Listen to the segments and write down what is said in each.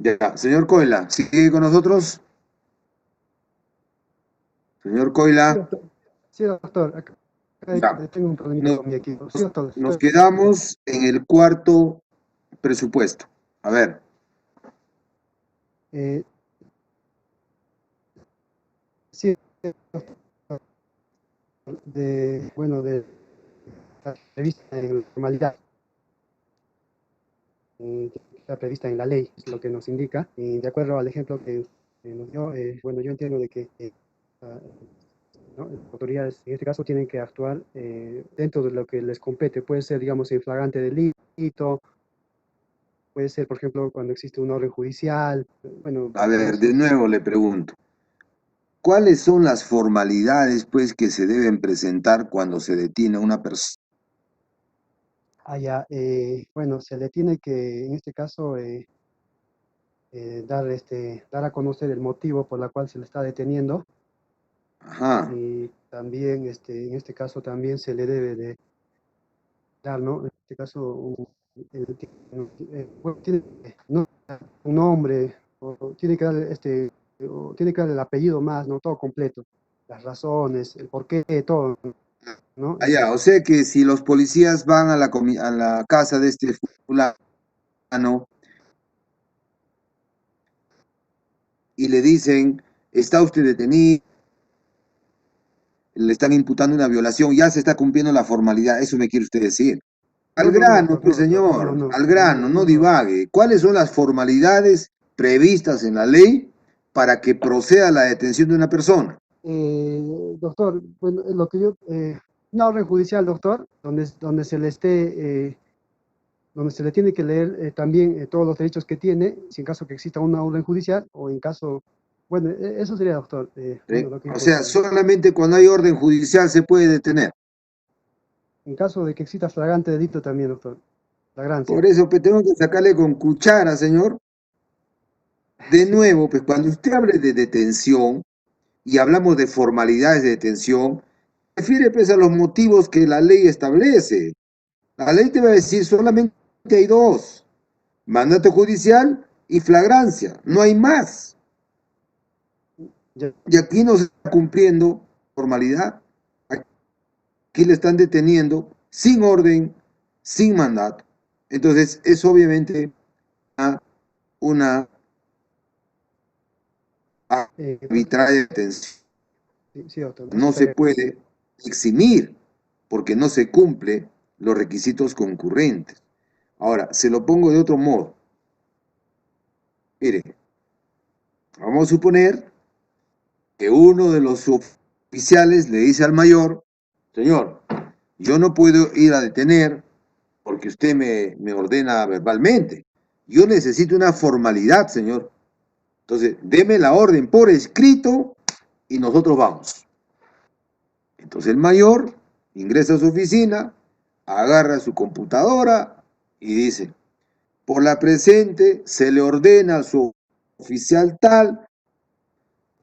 Ya, señor Coila, ¿sigue con nosotros? Señor Sí, Coila, doctor. Sí, doctor. Acá ya. tengo un problemita Nos, con mi equipo. Sí, doctor. nos quedamos en el cuarto presupuesto. A ver, Eh, sí, doctor, de la prevista en normalidad, que está prevista en la ley, es lo que nos indica. Y de acuerdo al ejemplo que nos dio, bueno, yo entiendo de que ah, ¿no? Las autoridades en este caso tienen que actuar dentro de lo que les compete. Puede ser, digamos, en flagrante delito, puede ser, por ejemplo, cuando existe una orden judicial. Bueno, a bajo ver, de eso. nuevo le pregunto, ¿cuáles son las formalidades, pues, que se deben presentar cuando se detiene a una persona? Bueno, se le tiene que, en este caso, dar a conocer el motivo por la cual se le está deteniendo Ajá, y también, en este caso, también se le debe de dar, ¿no? En este caso, bueno, tiene ¿no? un nombre, o tiene que darle, o tiene que darle el apellido más, ¿no? Todo completo, las razones, el porqué, todo, ¿no? allá, o sea que si los policías van a a la casa de este fulano y le dicen, está usted detenido, le están imputando una violación, ya se está cumpliendo la formalidad, eso me quiere usted decir. Al No, no, no, grano, doctor, no, pues doctor, no, señor, no, al no, grano, no, no no, no. divague. ¿Cuáles son las formalidades previstas en la ley para que proceda la detención de una persona? Doctor, bueno, lo que yo, una orden judicial, doctor, donde se le donde se le tiene que leer también todos los derechos que tiene, si en caso que exista una orden judicial o en caso, bueno, eso sería, doctor, bueno, lo que yo O puedo sea, decirle. solamente cuando hay orden judicial se puede detener. En caso de que exista flagrante delito también, doctor, flagrancia. Por eso pues, tengo que sacarle con cuchara, señor. De Sí, nuevo, pues cuando usted hable de detención y hablamos de formalidades de detención, refiere pues a los motivos que la ley establece. La ley te va a decir solamente hay dos, mandato judicial y flagrancia, no hay más. ya, Y aquí no se está cumpliendo formalidad. Aquí le están deteniendo sin orden, sin mandato. Entonces, es obviamente una bueno, arbitraria detención. sí, sí, doctor, eso No se estaría correcto. puede eximir porque no se cumple los requisitos concurrentes. Ahora, se lo pongo de otro modo. Mire, vamos a suponer que uno de los oficiales le dice al mayor, señor, yo no puedo ir a detener porque usted me ordena verbalmente. Yo necesito una formalidad, señor. Entonces, deme la orden por escrito y nosotros vamos. Entonces el mayor ingresa a su oficina, agarra su computadora y dice, por la presente se le ordena a su oficial tal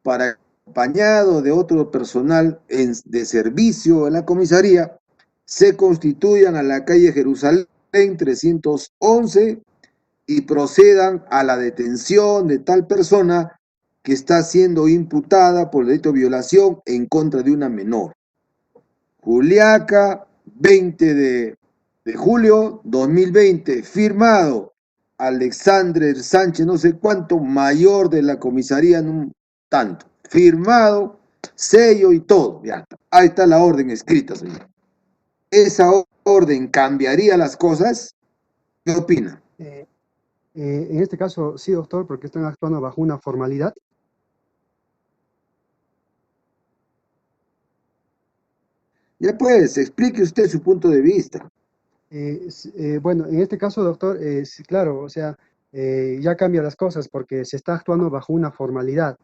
para acompañado de otro personal de servicio en la comisaría, se constituyan a la calle Jerusalén 311 y procedan a la detención de tal persona que está siendo imputada por delito de violación en contra de una menor. Juliaca, 20 de julio 2020, firmado Alexander Sánchez, no sé cuánto, mayor de la comisaría, en un tanto, firmado, sello y todo, ya está. Ahí está la orden escrita, señor. ¿Esa orden cambiaría las cosas? ¿Qué opina? Eh, en este caso, sí, doctor, porque están actuando bajo una formalidad. Ya pues, explique usted su punto de vista. Bueno, en este caso, doctor, sí, claro, o sea, ya cambia las cosas porque se está actuando bajo una formalidad,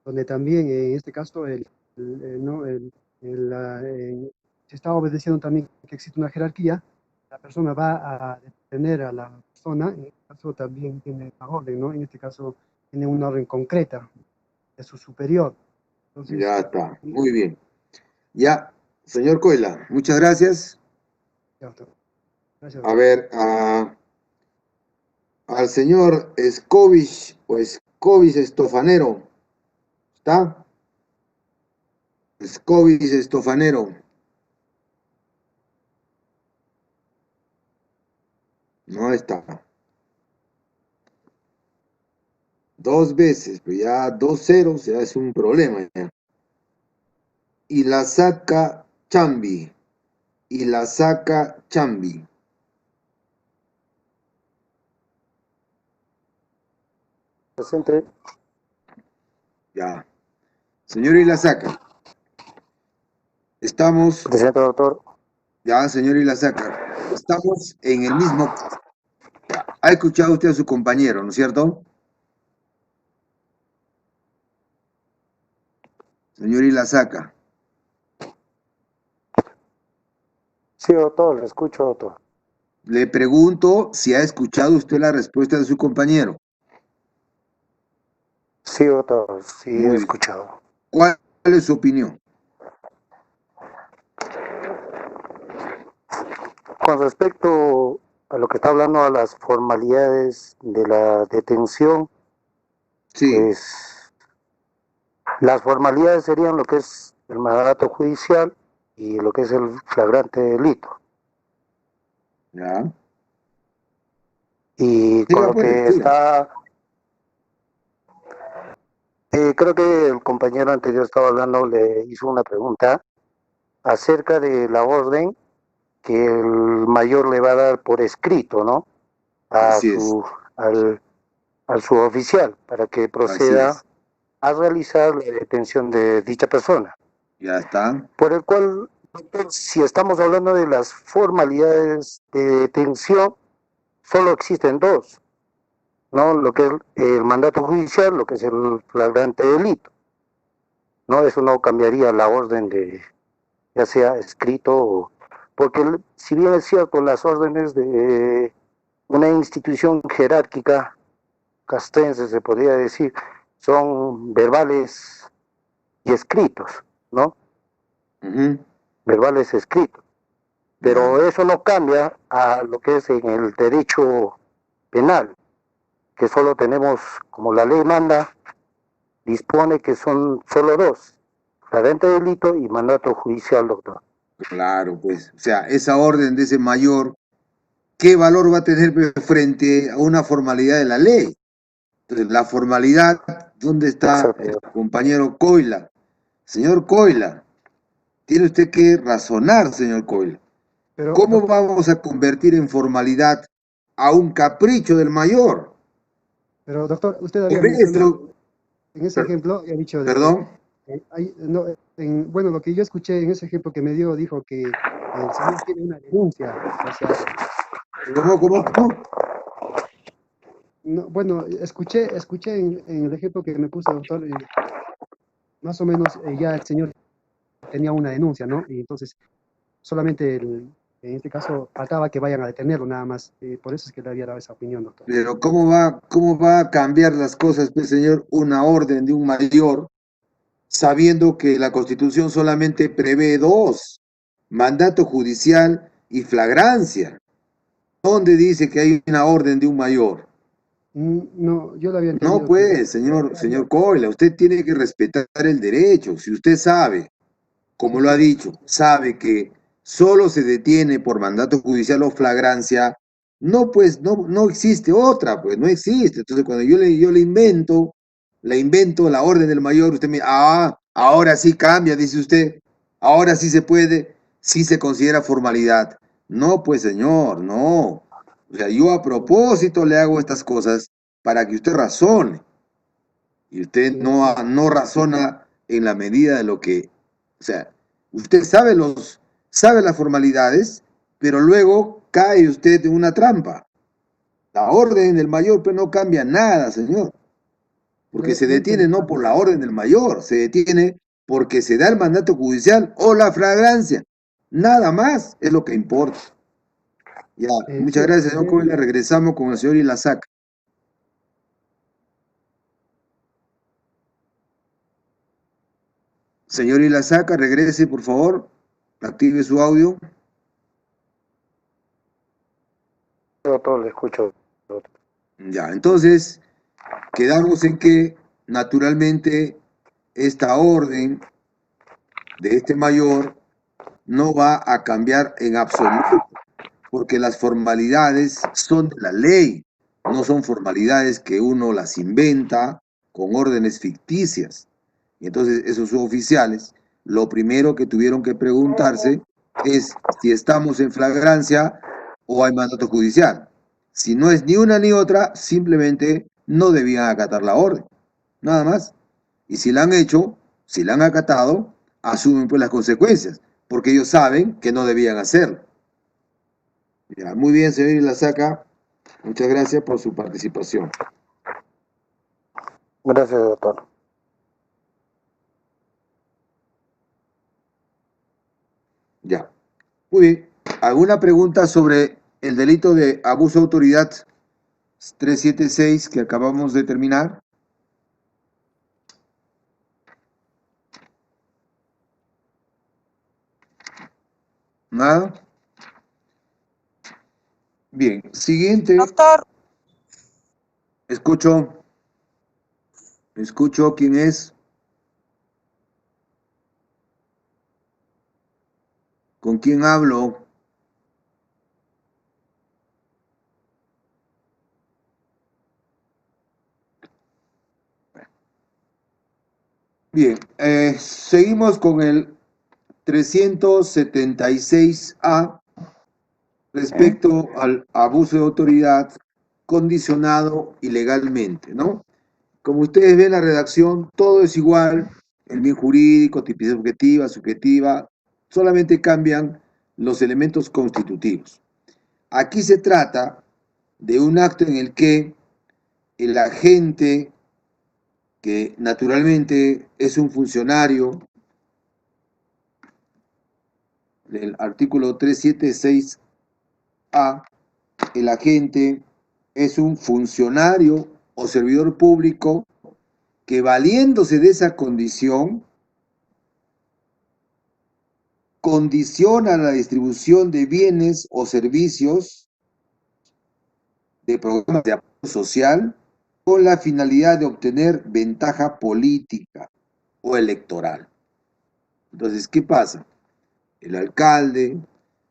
donde también en este caso ¿no? Se está obedeciendo también que existe una jerarquía, la persona va a detener a la persona, en este caso también tiene una orden, ¿no? En este caso tiene una orden concreta de su superior. Entonces, Ya está, muy bien. Ya, señor Coela, muchas gracias. ya, doctor. Gracias, A doctor. ver, al señor Scovich Pues Scovis Estofanero. ¿Está? Scovis Estofanero. No está. Dos veces, pero ya 2-0 ya es un problema. Ya. Y la saca Chambi. Y la saca Chambi. Presente. Ya. Señor Ilazaca, estamos, Presente, doctor. ya, señor Ilazaca, estamos en el mismo. Ha escuchado usted a su compañero, ¿no es cierto? Señor Ilazaca, Sí, doctor, le escucho, doctor. le pregunto si ha escuchado usted la respuesta de su compañero. Sí, doctor, sí he Muy bien. escuchado. ¿Cuál es su opinión? Con respecto a lo que está hablando a las formalidades de la detención, Sí, pues las formalidades serían lo que es el mandato judicial y lo que es el flagrante delito. ya. Y con Siga lo pues, que siga. está, creo que el compañero anterior estaba hablando, le hizo una pregunta acerca de la orden que el mayor le va a dar por escrito, ¿no? A Así es, su, al, al suboficial para que así proceda es. a realizar la detención de dicha persona. Ya está. Por el cual, doctor, si estamos hablando de las formalidades de detención, solo existen dos, ¿no? Lo que es el mandato judicial, lo que es el flagrante delito, ¿no? Eso no cambiaría la orden de, ya sea escrito o, porque si bien es cierto, las órdenes de una institución jerárquica castrense, se podría decir, son verbales y escritos, ¿no? Ujú. Verbales escritos. Ya. Pero eso no cambia a lo que es en el derecho penal, que solo tenemos, como la ley manda, dispone que son solo dos, flagrante delito y mandato judicial, doctor. Claro, pues. O sea, esa orden de ese mayor, ¿qué valor va a tener frente a una formalidad de la ley? Entonces, la formalidad, ¿dónde está Exacto. el compañero Coila? Señor Coila, tiene usted que razonar, señor Coila. Pero, ¿Cómo doctor, vamos a convertir en formalidad a un capricho del mayor? usted había Por mencionado, eso, en ese per- ejemplo, había dicho de que, perdón, no, bueno, lo que yo escuché en ese ejemplo que me dio, dijo que el señor tiene una denuncia hacia, ¿cómo? no, bueno, escuché en el ejemplo que me puso, doctor, más o menos ya el señor tenía una denuncia, ¿no? Y entonces solamente en este caso faltaba que vayan a detenerlo nada más. Por eso es que le había dado esa opinión, doctor. Pero ¿cómo va a cambiar las cosas, pues, señor, una orden de un mayor, sabiendo que la Constitución solamente prevé dos, mandato judicial y flagrancia? ¿Dónde dice que hay una orden de un mayor? No, yo lo había No, entendido que pues, señor Coila, usted tiene que respetar el derecho. Si usted sabe, como sí, lo ha sí, dicho, sabe que solo se detiene por mandato judicial o flagrancia, no, pues, no existe otra, pues, no existe. Entonces, cuando yo le invento la orden del mayor, usted me, ahora sí cambia, dice usted, ahora sí se puede, sí se considera formalidad. No, pues, señor, no. O sea, yo a propósito le hago estas cosas para que usted razone. Y usted no razona en la medida de lo que, o sea, usted sabe las formalidades, pero luego cae usted en una trampa. La orden del mayor pues no cambia nada, señor, porque se no detiene entendí no mal, por la doctor. orden del mayor, se detiene porque se da el mandato judicial o la flagrancia. Nada más es lo que importa. Ya, Sí, muchas doctor, gracias, señor Coelho. Regresamos con el señor Ilazac. Señor Ilazaca, regrese, por favor. Active su audio. Doctor, le escucho. Ya, entonces, quedamos en que, naturalmente, esta orden de este mayor no va a cambiar en absoluto, porque las formalidades son de la ley, no son formalidades que uno las inventa con órdenes ficticias. Y entonces esos suboficiales, lo primero que tuvieron que preguntarse es si estamos en flagrancia o hay mandato judicial. Si no es ni una ni otra, simplemente no debían acatar la orden, nada más. Y si la han hecho, si la han acatado, asumen pues las consecuencias, porque ellos saben que no debían hacerlo. Ya, muy bien, señor Ilasaca. Muchas gracias por su participación. Gracias, doctor. Ya. Muy bien. ¿Alguna pregunta sobre el delito de abuso de autoridad 376 que acabamos de terminar? ¿Nada? Bien. Siguiente. Doctor, Escucho. Escucho. ¿Quién es? ¿Con quién hablo? Bien. Seguimos con el 376A respecto al abuso de autoridad condicionado ilegalmente, ¿no? Como ustedes ven la redacción, todo es igual, el bien jurídico, tipicidad objetiva, subjetiva, solamente cambian los elementos constitutivos. Aquí se trata de un acto en el que el agente, que naturalmente es un funcionario del artículo 376A, el agente es un funcionario o servidor público que valiéndose de esa condición condiciona la distribución de bienes o servicios de programas de apoyo social con la finalidad de obtener ventaja política o electoral. Entonces, ¿qué pasa? El alcalde,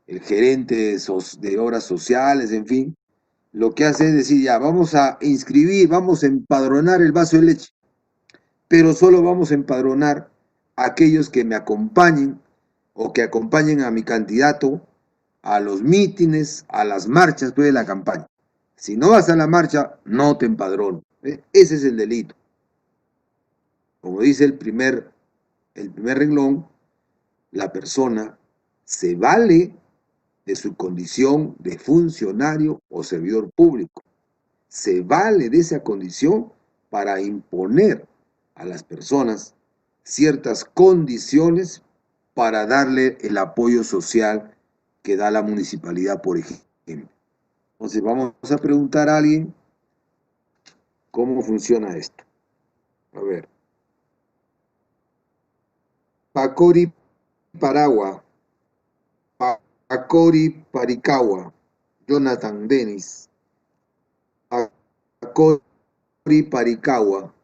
el gerente de obras sociales, en fin, lo que hace es decir, ya, vamos a inscribir, vamos a empadronar el vaso de leche, pero solo vamos a empadronar a aquellos que me acompañen o que acompañen a mi candidato a los mítines, a las marchas pues, de la campaña. Si no vas a la marcha, no te empadrono. Ese es el delito. Como dice el primer renglón, la persona se vale de su condición de funcionario o servidor público. Se vale de esa condición para imponer a las personas ciertas condiciones para darle el apoyo social que da la municipalidad, por ejemplo. Entonces vamos a preguntar a alguien cómo funciona esto. A ver. Pacori Paragua, Pacori Paricagua, Jonathan Dennis, Pacori Paricagua,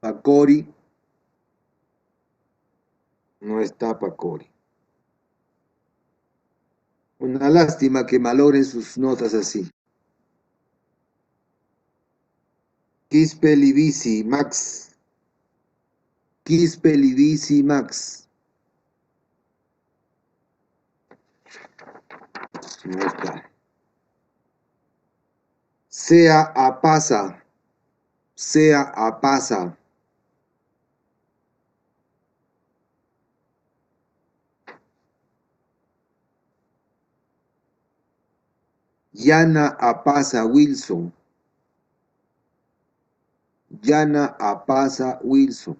Pacori, no está Pacori. Una lástima que malogren sus notas así. Quispe Livisi, Max. Quispe Livisi, Max. No está. Sea Apasa. Sea Apasa. Yana Apasa Wilson. Yana Apasa Wilson.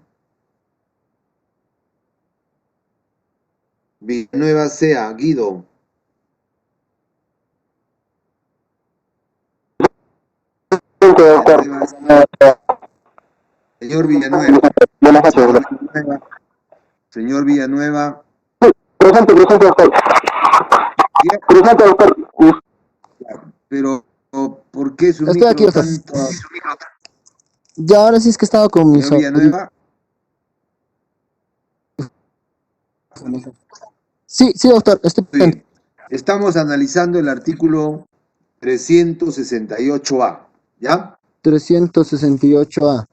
Villanueva Sea Guido. Señor Villanueva. Señor Villanueva. Presente, doctor. Ya, pero qué su Estoy aquí, micro doctor. tan... Ya, ahora sí es que estaba con mis... Señor Villanueva, Sí, sí, doctor, estoy presente. bien. Estamos analizando el artículo 368A, ¿ya? 368A.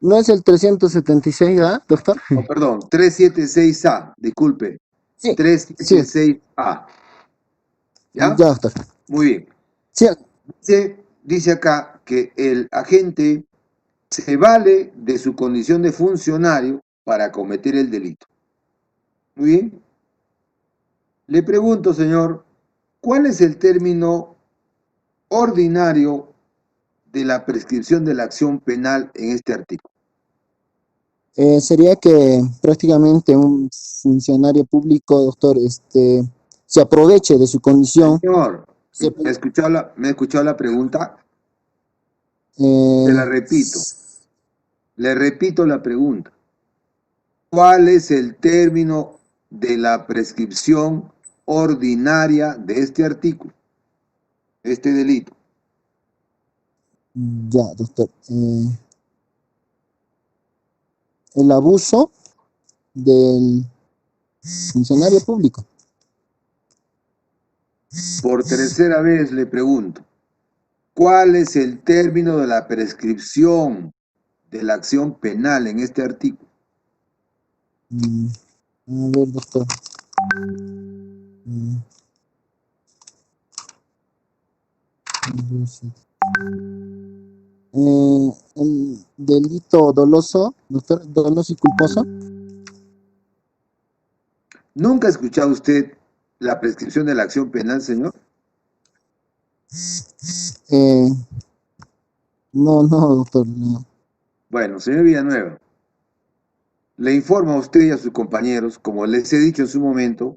¿No es el 376A, doctor? Oh, perdón, 376A, disculpe. Sí, sí, 376A, ya, ¿ya? doctor. Muy bien. Sí, Dice acá que el agente se vale de su condición de funcionario para cometer el delito. Muy bien. Le pregunto, señor, ¿cuál es el término ordinario de la prescripción de la acción penal en este artículo? sería que prácticamente un funcionario público, doctor, se aproveche de su condición. Señor, Se, ¿me ha escuchado la pregunta? Se eh, la repito. Le repito la pregunta. ¿Cuál es el término de la prescripción ordinaria de este artículo, este delito? ya, doctor. El abuso del funcionario público. Por tercera vez le pregunto, ¿cuál es el término de la prescripción de la acción penal en este artículo? A ver, doctor. Mm, el delito doloso, doctor, doloso y culposo. ¿Nunca ha escuchado usted la prescripción de la acción penal, señor? Eh, no, no, doctor, no. Bueno, señor Villanueva, le informo a usted y a sus compañeros, como les he dicho en su momento,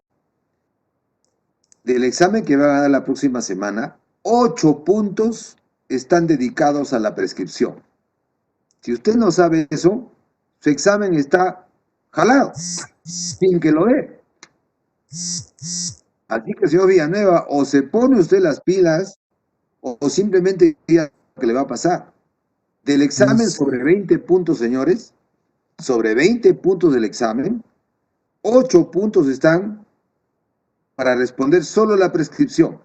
del examen que va a dar la próxima semana, 8 puntos están dedicados a la prescripción. Si usted no sabe eso, su examen está jalado, sin que lo dé. Así que, señor Villanueva, o se pone usted las pilas, o simplemente diga que le va a pasar. Del examen sobre 20 puntos, señores, sobre 20 puntos del examen, 8 puntos están para responder solo la prescripción.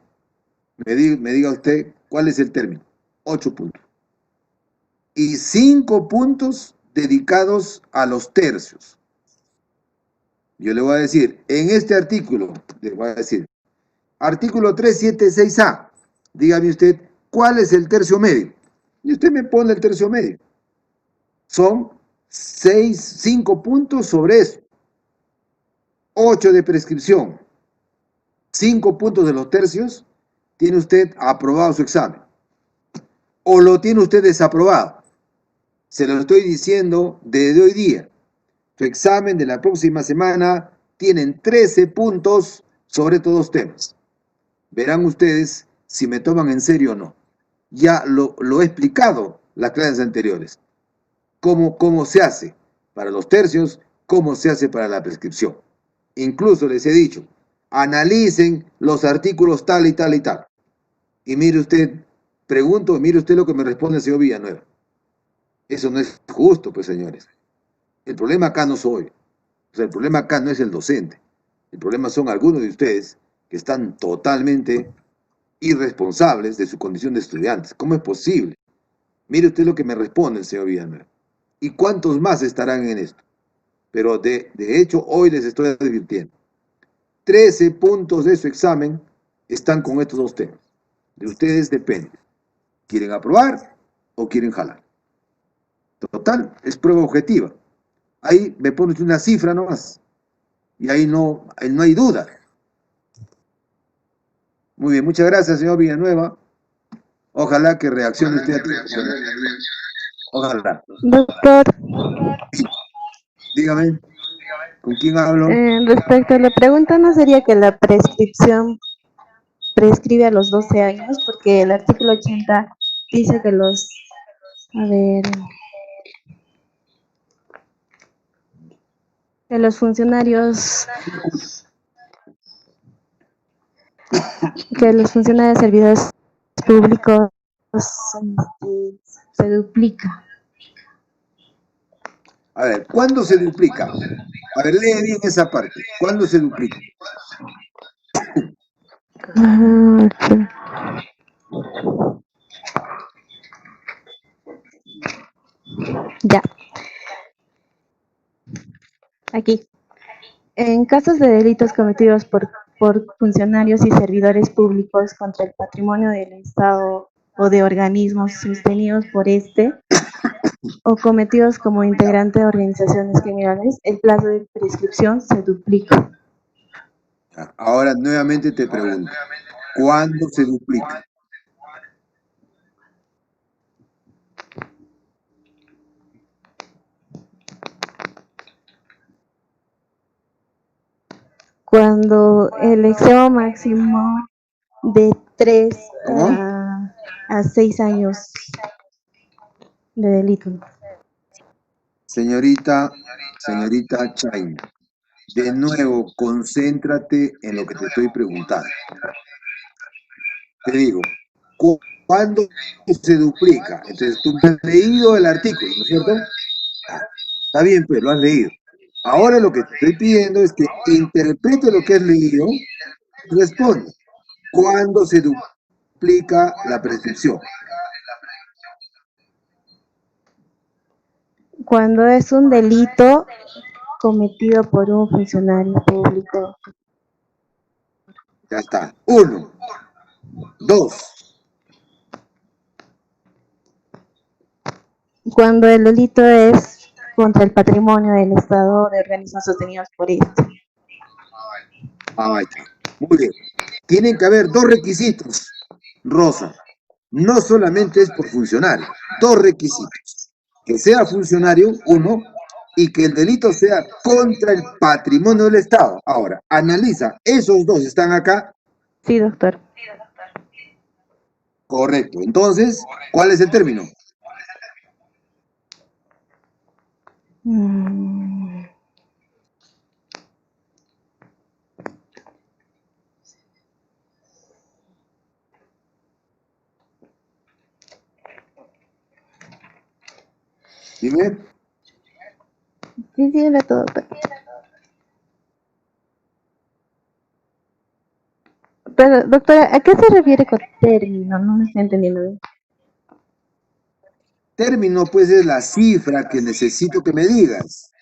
Me diga usted cuál es el término. 8 puntos. Y 5 puntos dedicados a los tercios. Yo le voy a decir, en este artículo, le voy a decir, artículo 376A, dígame usted, ¿cuál es el tercio medio? Y usted me pone el tercio medio. Son 5 puntos sobre eso. 8 de prescripción. 5 puntos de los tercios, tiene usted aprobado su examen. O lo tiene usted desaprobado. Se lo estoy diciendo desde hoy día. Su examen de la próxima semana tienen 13 puntos sobre todos temas. Verán ustedes si me toman en serio o no. Ya lo he explicado las clases anteriores. Cómo se hace para los tercios, cómo se hace para la prescripción. Incluso les he dicho, analicen los artículos tal y tal y tal. Y mire usted, mire usted lo que me responde el señor Villanueva. Eso no es justo, pues, señores. El problema acá no soy. O sea, el problema acá no es el docente. El problema son algunos de ustedes que están totalmente irresponsables de su condición de estudiantes. ¿Cómo es posible? Mire usted lo que me responde el señor Villanueva. ¿Y cuántos más estarán en esto? Pero de hecho, hoy les estoy advirtiendo. 13 puntos de su examen están con estos dos temas. De ustedes depende. ¿Quieren aprobar o quieren jalar? Total, es prueba objetiva. Ahí me pone una cifra nomás. Y ahí no hay duda. Muy bien, muchas gracias, señor Villanueva. Ojalá que reaccione usted a tiempo. Ojalá. Doctor, Dígame, ¿con quién hablo? respecto a la pregunta, ¿no sería que la prescripción prescribe a los 12 años? Porque el artículo 80 dice que que los funcionarios, servidores públicos se duplica. A ver, ¿cuándo se duplica? A ver, lee bien esa parte. ¿Cuándo se duplica? Ya, aquí. En casos de delitos cometidos por funcionarios y servidores públicos contra el patrimonio del Estado o de organismos sostenidos por este, o cometidos como integrante de organizaciones criminales, el plazo de prescripción se duplica. Ahora nuevamente te pregunto, ¿cuándo se duplica? Cuando el extremo máximo de 3 ¿Cómo? a 6 años de delito. Señorita Chaina, de nuevo, concéntrate en lo que te estoy preguntando. Te digo, ¿cuándo se duplica? Entonces tú me has leído el artículo, ¿no es cierto? Está bien, pero lo has leído. Ahora lo que te estoy pidiendo es que interprete lo que has leído y responda. ¿Cuándo se duplica la prescripción? Cuando es un delito cometido por un funcionario público. Ya está. 1, 2, Cuando el delito es contra el patrimonio del Estado de organismos sostenidos por este. ahí está. Muy bien. Tienen que haber 2 requisitos, Rosa. No solamente es por funcionario, 2 requisitos. Que sea funcionario, 1, y que el delito sea contra el patrimonio del Estado. Ahora, analiza, esos 2 están acá. Sí, doctor. Correcto. Entonces, ¿cuál es el término? Dime. Sí, sí, era todo, doctor. Pero, doctora, ¿a qué se refiere con término? No me estoy entendiendo bien. Término, pues, es la cifra que necesito que me digas.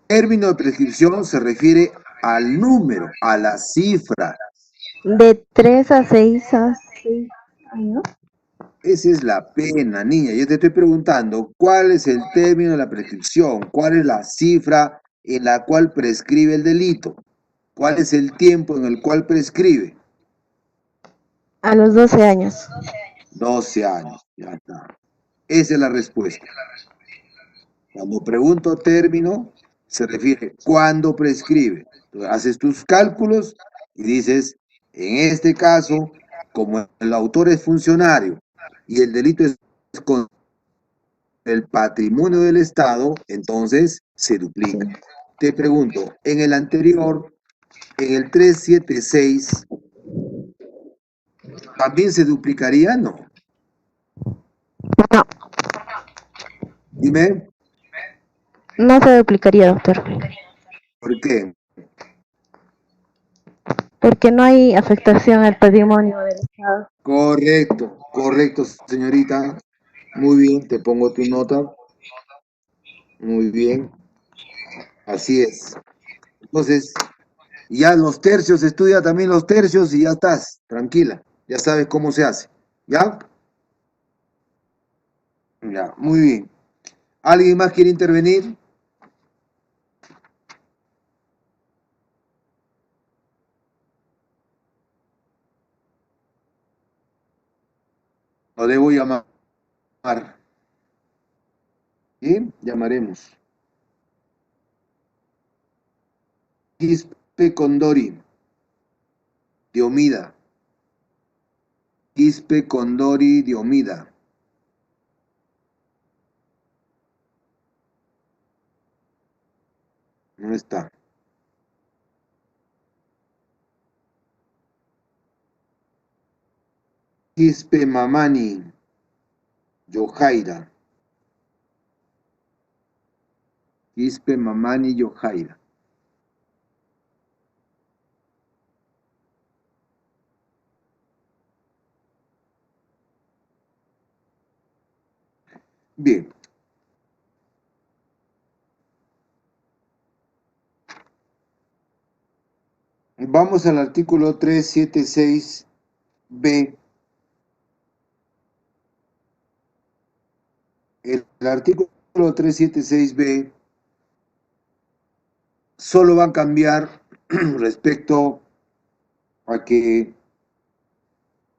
Término de prescripción se refiere al número, a la cifra. De 3 a 6 años. Esa es la pena, niña. Yo te estoy preguntando, ¿cuál es el término de la prescripción? ¿Cuál es la cifra en la cual prescribe el delito? ¿Cuál es el tiempo en el cual prescribe? A los 12 años. 12 años, ya está. Esa es la respuesta. Cuando pregunto término, se refiere cuándo prescribe. Entonces, haces tus cálculos y dices, en este caso, como el autor es funcionario y el delito es con el patrimonio del Estado, entonces se duplica. Sí. Te pregunto, en el anterior, en el 376, ¿también se duplicaría? No. No, Dime, no se duplicaría, doctor. ¿por qué? Porque no hay afectación al patrimonio del Estado. Correcto, señorita. Muy bien, te pongo tu nota. Muy bien, así es. Entonces, ya los tercios, estudia también los tercios y ya estás, tranquila. Ya sabes cómo se hace. ¿Ya? Ya, muy bien. ¿Alguien más quiere intervenir? Lo debo llamar. ¿Sí? Llamaremos. Quispe Condori, Diomida. Quispe Condori, Diomida. No está. Quispe Mamani Yojaira. Quispe Mamani Yojaira. Bien. Vamos al artículo 376b. El artículo 376b solo va a cambiar respecto a que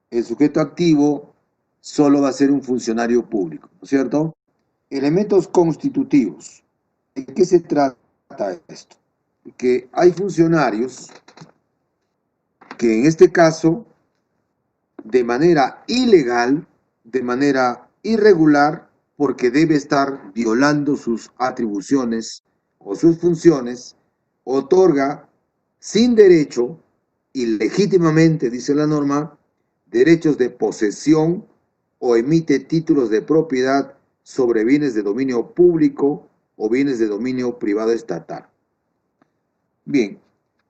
el sujeto activo solo va a ser un funcionario público, ¿no es cierto? Elementos constitutivos. ¿De qué se trata esto? Que hay funcionarios que en este caso, de manera ilegal, de manera irregular, porque debe estar violando sus atribuciones o sus funciones, otorga sin derecho, ilegítimamente, dice la norma, derechos de posesión o emite títulos de propiedad sobre bienes de dominio público o bienes de dominio privado estatal. Bien,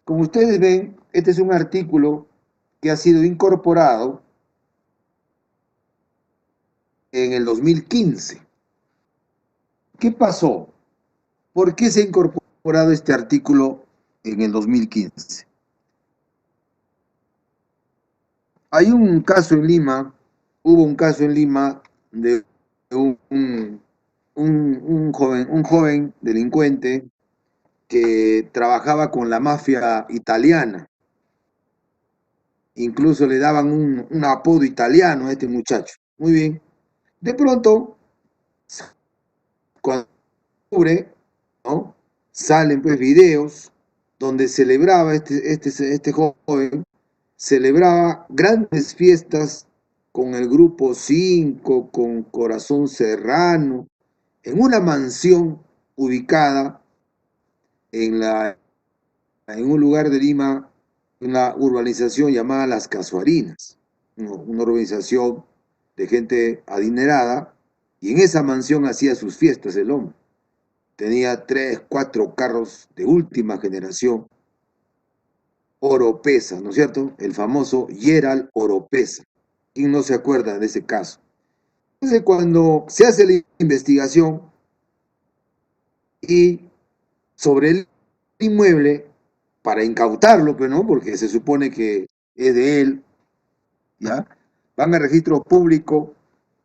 como ustedes ven, este es un artículo que ha sido incorporado en el 2015. ¿Qué pasó? ¿Por qué se ha incorporado este artículo en el 2015? Hay un caso en Lima, hubo un caso en Lima de un joven delincuente que trabajaba con la mafia italiana. Incluso le daban un apodo italiano a este muchacho. Muy bien. De pronto, cuando descubre, ¿no?, salen pues videos donde celebraba este joven, celebraba grandes fiestas con el Grupo 5, con Corazón Serrano, en una mansión ubicada en un lugar de Lima, una urbanización llamada Las Casuarinas, una urbanización de gente adinerada, y en esa mansión hacía sus fiestas el hombre. Tenía 3, 4 carros de última generación, Oropesa, ¿no es cierto? El famoso Gerald Oropesa. ¿Quién no se acuerda de ese caso? Entonces, cuando se hace la investigación y sobre el inmueble, para incautarlo, pero no, porque se supone que es de él, ¿ya? Van al registro público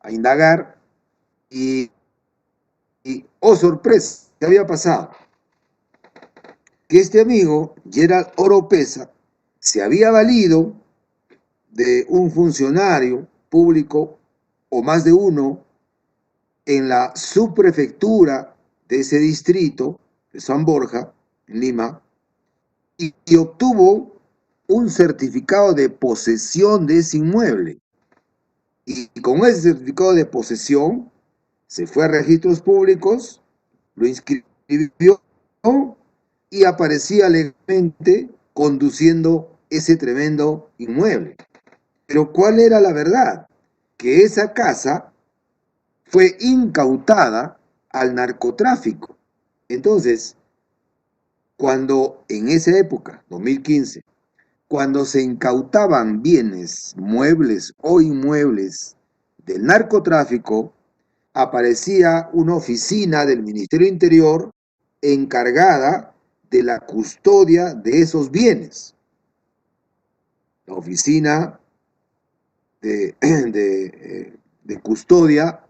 a indagar y oh sorpresa, ¿qué había pasado? Que este amigo, Gerald Oropesa, se había valido de un funcionario público o más de uno en la subprefectura de ese distrito de San Borja, en Lima, y obtuvo un certificado de posesión de ese inmueble. Y con ese certificado de posesión se fue a registros públicos, lo inscribió y aparecía legalmente conduciendo ese tremendo inmueble. Pero ¿cuál era la verdad? Que esa casa fue incautada al narcotráfico. Entonces, cuando en esa época, 2015, cuando se incautaban bienes, muebles o inmuebles del narcotráfico, aparecía una oficina del Ministerio Interior encargada de la custodia de esos bienes. La oficina de custodia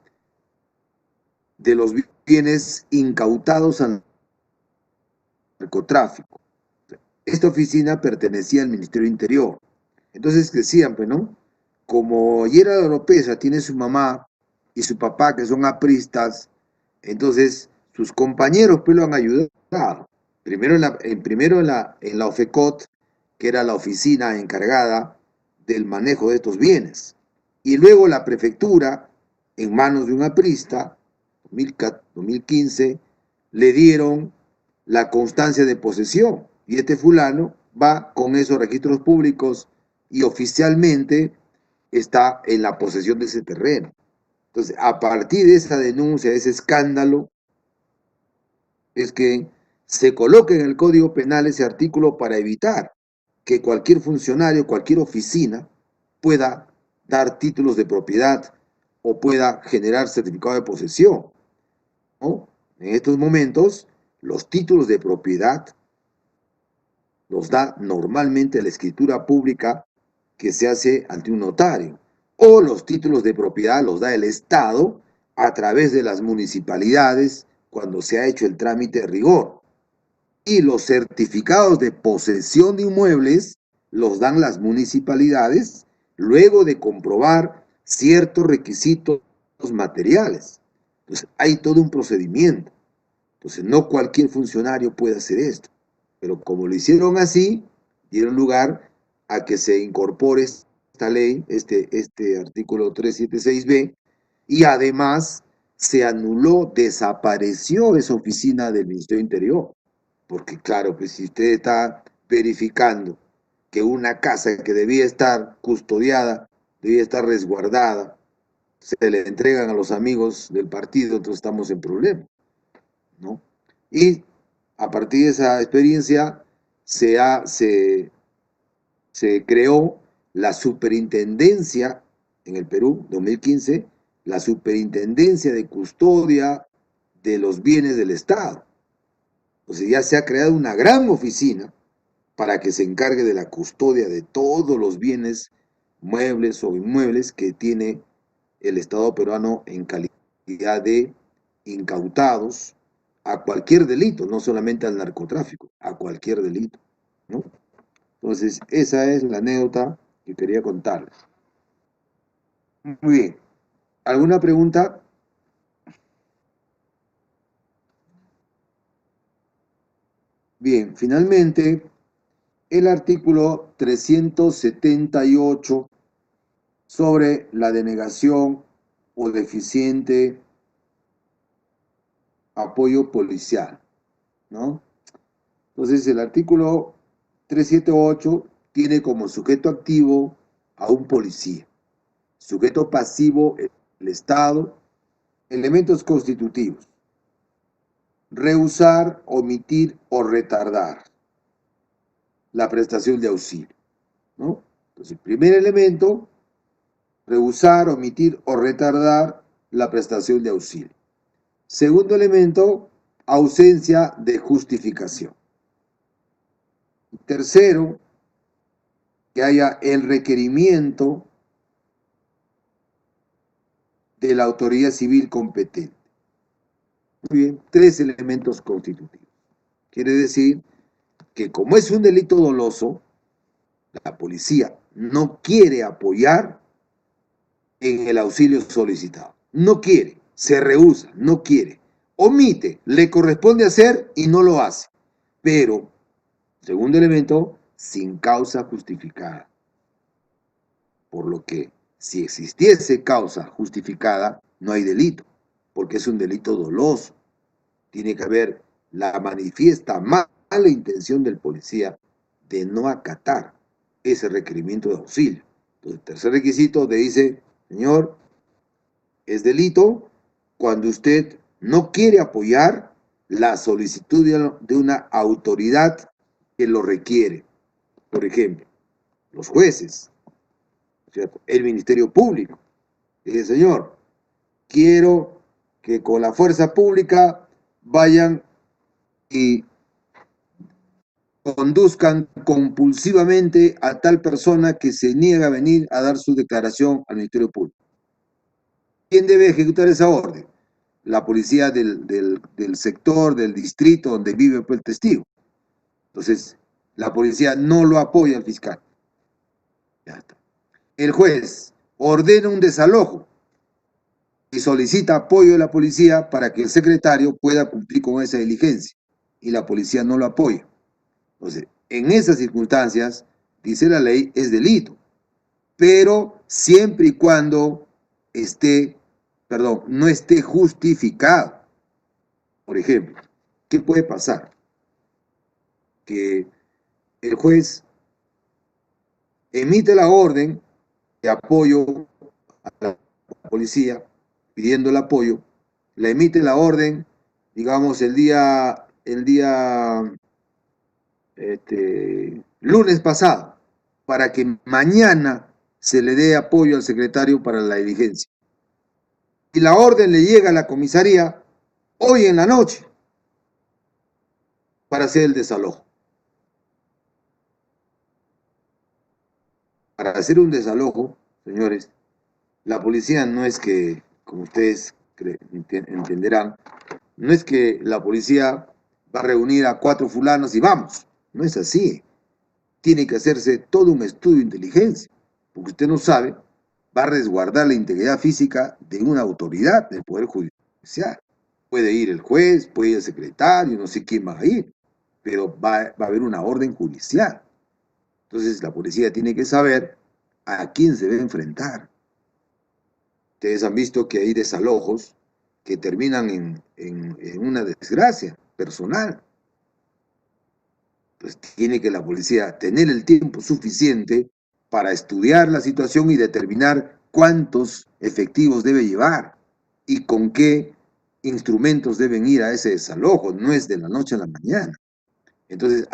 de los bienes incautados al narcotráfico. Esta oficina pertenecía al Ministerio Interior. Entonces decían, pues, ¿no? Como Gerald Oropesa tiene su mamá y su papá que son apristas, entonces sus compañeros pues lo han ayudado. Primero en la OFECOT, que era la oficina encargada del manejo de estos bienes. Y luego la prefectura, en manos de un aprista, 2015, le dieron la constancia de posesión. Y este fulano va con esos registros públicos y oficialmente está en la posesión de ese terreno. Entonces, a partir de esa denuncia, de ese escándalo, es que se coloca en el Código Penal ese artículo para evitar que cualquier funcionario, cualquier oficina pueda dar títulos de propiedad o pueda generar certificado de posesión, ¿no? En estos momentos, los títulos de propiedad los da normalmente la escritura pública que se hace ante un notario, o los títulos de propiedad los da el Estado a través de las municipalidades cuando se ha hecho el trámite de rigor. Y los certificados de posesión de inmuebles los dan las municipalidades luego de comprobar ciertos requisitos materiales. Entonces, hay todo un procedimiento. Entonces, no cualquier funcionario puede hacer esto. Pero como lo hicieron así, dieron lugar a que se incorpore esta ley, este artículo 376b, y además se anuló, desapareció esa oficina del Ministerio Interior. Porque claro, pues si usted está verificando que una casa que debía estar custodiada, debía estar resguardada, se le entregan a los amigos del partido, entonces estamos en problema, ¿no? Y a partir de esa experiencia se creó la superintendencia en el Perú, 2015, la superintendencia de custodia de los bienes del Estado. O sea, ya se ha creado una gran oficina para que se encargue de la custodia de todos los bienes muebles o inmuebles que tiene el Estado peruano en calidad de incautados a cualquier delito, no solamente al narcotráfico, a cualquier delito, ¿no? Entonces, esa es la anécdota que quería contarles. Muy bien. ¿Alguna pregunta? Bien, finalmente, el artículo 378 sobre la denegación o deficiente apoyo policial, ¿no? Entonces, el artículo 378 tiene como sujeto activo a un policía, sujeto pasivo el Estado, elementos constitutivos: rehusar, omitir o retardar la prestación de auxilio, ¿no? Entonces, el primer elemento, rehusar, omitir o retardar la prestación de auxilio. Segundo elemento, ausencia de justificación. Tercero, que haya el requerimiento de la autoridad civil competente. Muy bien, tres elementos constitutivos. Quiere decir que como es un delito doloso, la policía no quiere apoyar en el auxilio solicitado. No quiere, se rehúsa, no quiere. Omite, le corresponde hacer y no lo hace. Pero, segundo elemento, sin causa justificada. Por lo que, si existiese causa justificada, no hay delito, porque es un delito doloso. Tiene que haber la manifiesta mala intención del policía de no acatar ese requerimiento de auxilio. Entonces, el tercer requisito te dice, señor, es delito cuando usted no quiere apoyar la solicitud de una autoridad que lo requiere. Por ejemplo, los jueces, ¿cierto? El Ministerio Público. Dice, señor, quiero que con la fuerza pública vayan y conduzcan compulsivamente a tal persona que se niega a venir a dar su declaración al Ministerio Público. ¿Quién debe ejecutar esa orden? La policía del sector, del distrito donde vive el testigo. Entonces, la policía no lo apoya al fiscal. Ya está. El juez ordena un desalojo y solicita apoyo de la policía para que el secretario pueda cumplir con esa diligencia. Y la policía no lo apoya. Entonces, en esas circunstancias, dice la ley, es delito. Pero siempre y cuando no esté justificado. Por ejemplo, ¿qué puede pasar? Que el juez emite la orden apoyo a la policía, pidiendo el apoyo, le emite la orden, digamos, el día lunes pasado, para que mañana se le dé apoyo al secretario para la diligencia. Y la orden le llega a la comisaría hoy en la noche para hacer el desalojo. Para hacer un desalojo, señores, la policía no es que, como ustedes entenderán, no es que la policía va a reunir a 4 fulanos y vamos. No es así. Tiene que hacerse todo un estudio de inteligencia, porque usted no sabe, va a resguardar la integridad física de una autoridad del Poder Judicial. Puede ir el juez, puede ir el secretario, no sé quién va a ir, pero va a haber una orden judicial. Entonces la policía tiene que saber a quién se va a enfrentar. Ustedes han visto que hay desalojos que terminan en una desgracia personal. Pues tiene que la policía tener el tiempo suficiente para estudiar la situación y determinar cuántos efectivos debe llevar y con qué instrumentos deben ir a ese desalojo. No es de la noche a la mañana. Entonces,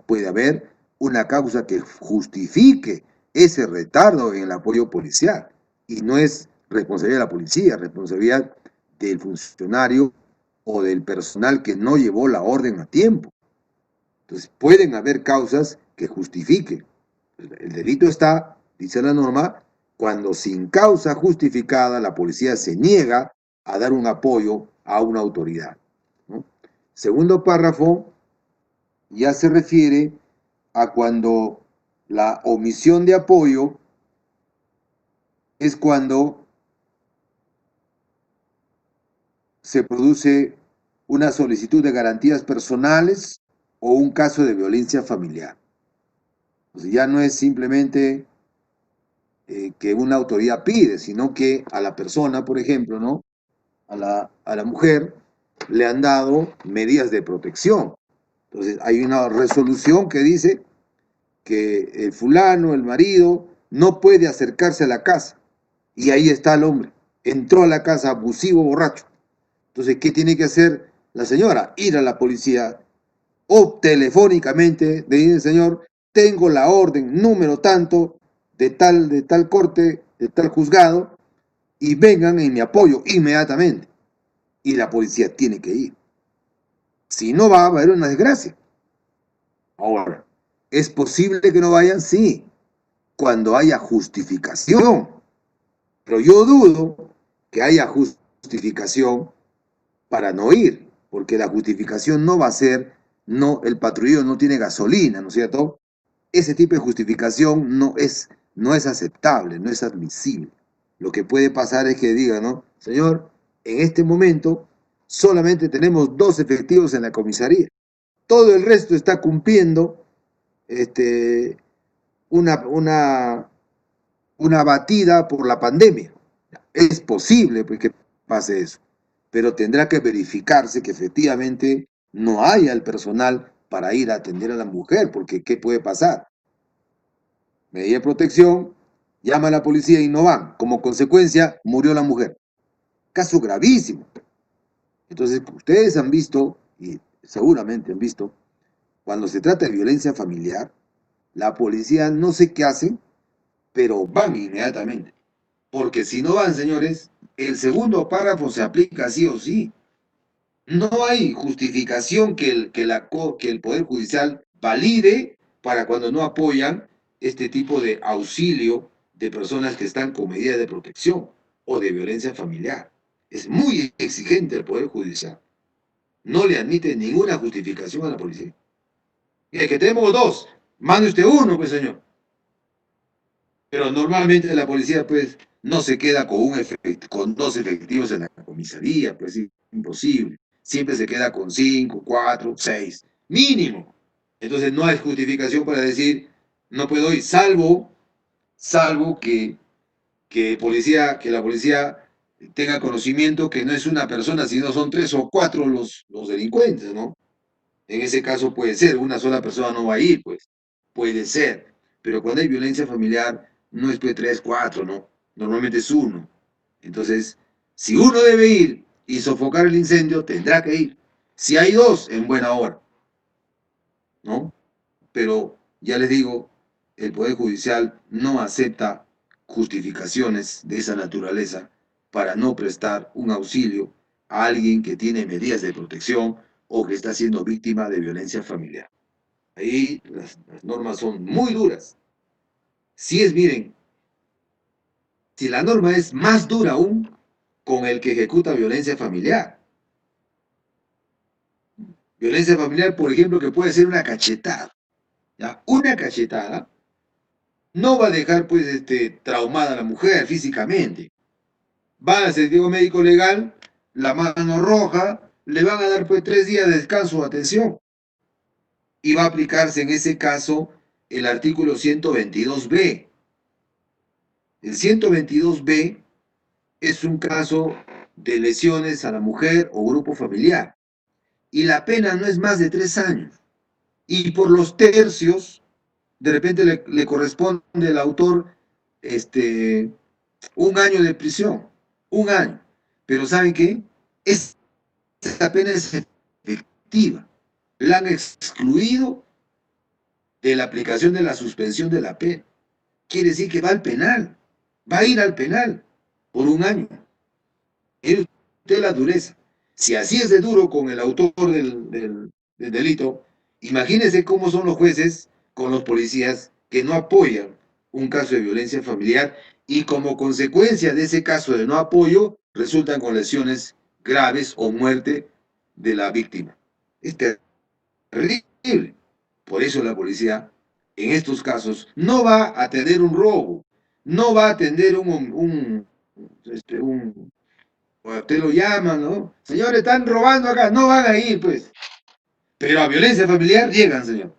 puede haber una causa que justifique ese retardo en el apoyo policial. Y no es responsabilidad de la policía, responsabilidad del funcionario o del personal que no llevó la orden a tiempo. Entonces, pueden haber causas que justifiquen. El delito está, dice la norma, cuando sin causa justificada la policía se niega a dar un apoyo a una autoridad, ¿no? Segundo párrafo ya se refiere a cuando la omisión de apoyo es cuando se produce una solicitud de garantías personales o un caso de violencia familiar. O sea, ya no es simplemente que una autoridad pide, sino que a la persona, por ejemplo, ¿no? A la mujer le han dado medidas de protección. Entonces hay una resolución que dice que el fulano, el marido, no puede acercarse a la casa. Y ahí está el hombre. Entró a la casa abusivo, borracho. Entonces, ¿qué tiene que hacer la señora? Ir a la policía o telefónicamente decir, señor, tengo la orden número tanto de tal corte, de tal juzgado, y vengan en mi apoyo inmediatamente. Y la policía tiene que ir. Si no va a haber una desgracia. Ahora, ¿es posible que no vayan? Sí, cuando haya justificación. Pero yo dudo que haya justificación para no ir, porque la justificación no va a ser, no, el patrullero no tiene gasolina, ¿no es cierto? Ese tipo de justificación no es aceptable, no es admisible. Lo que puede pasar es que diga, ¿no? Señor, en este momento solamente tenemos 2 efectivos en la comisaría. Todo el resto está cumpliendo una batida por la pandemia. Es posible pues, que pase eso, pero tendrá que verificarse que efectivamente no haya el personal para ir a atender a la mujer, porque ¿qué puede pasar? Medida de protección, llama a la policía y no van. Como consecuencia, murió la mujer. Caso gravísimo. Entonces, ustedes han visto, y seguramente han visto, cuando se trata de violencia familiar, la policía no sé qué hace, pero van inmediatamente. Porque si no van, señores, el segundo párrafo se aplica sí o sí. No hay justificación que el Poder Judicial valide para cuando no apoyan este tipo de auxilio de personas que están con medidas de protección o de violencia familiar. Es muy exigente el Poder Judicial. No le admite ninguna justificación a la policía. Y es que tenemos 2, mande usted 1, pues señor. Pero normalmente la policía, pues, no se queda con 2 efectivos en la comisaría, pues es imposible. Siempre se queda con 5, 4, 6, mínimo. Entonces no hay justificación para decir, no puedo ir, salvo que la policía tenga conocimiento que no es una persona, sino son 3 o 4 los delincuentes, ¿no? En ese caso puede ser, una sola persona no va a ir, pues, puede ser. Pero cuando hay violencia familiar, no es pues 3, 4, ¿no? Normalmente es 1. Entonces, si uno debe ir y sofocar el incendio, tendrá que ir. Si hay 2, en buena hora, ¿no? Pero ya les digo, el Poder Judicial no acepta justificaciones de esa naturaleza para no prestar un auxilio a alguien que tiene medidas de protección o que está siendo víctima de violencia familiar. Ahí las normas son muy duras. Si es, miren, si la norma es más dura aún con el que ejecuta violencia familiar. Violencia familiar, por ejemplo, que puede ser una cachetada. ¿Ya? Una cachetada no va a dejar pues traumada a la mujer físicamente. Va al servicio médico legal, la mano roja, le van a dar pues 3 días de descanso o atención. Y va a aplicarse en ese caso el artículo 122b. El 122b es un caso de lesiones a la mujer o grupo familiar. Y la pena no es más de 3 años. Y por los tercios, de repente le corresponde al autor 1 año de prisión. 1 año. Pero ¿saben qué? Esa pena es efectiva. La han excluido de la aplicación de la suspensión de la pena. Quiere decir que va al penal. Va a ir al penal por 1 año. Mire usted la dureza. Si así es de duro con el autor del delito, imagínense cómo son los jueces con los policías que no apoyan un caso de violencia familiar y como consecuencia de ese caso de no apoyo resultan con lesiones graves o muerte de la víctima. Es terrible. Por eso la policía en estos casos no va a atender un robo, no va a atender o usted lo llama, ¿no? Señores, están robando acá, no van a ir, pues. Pero a violencia familiar llegan, señor.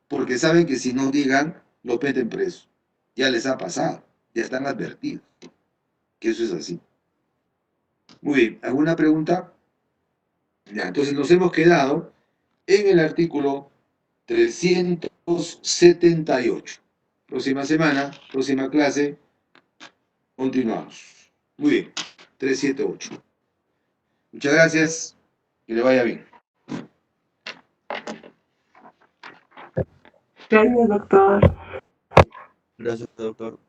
Porque saben que si no llegan, los meten presos. Ya les ha pasado, ya están advertidos que eso es así. Muy bien, ¿alguna pregunta? Ya, entonces nos hemos quedado en el artículo 378. Próxima semana, próxima clase, continuamos. Muy bien, 378. Muchas gracias, que le vaya bien. Gracias, doctor. Gracias, doctor.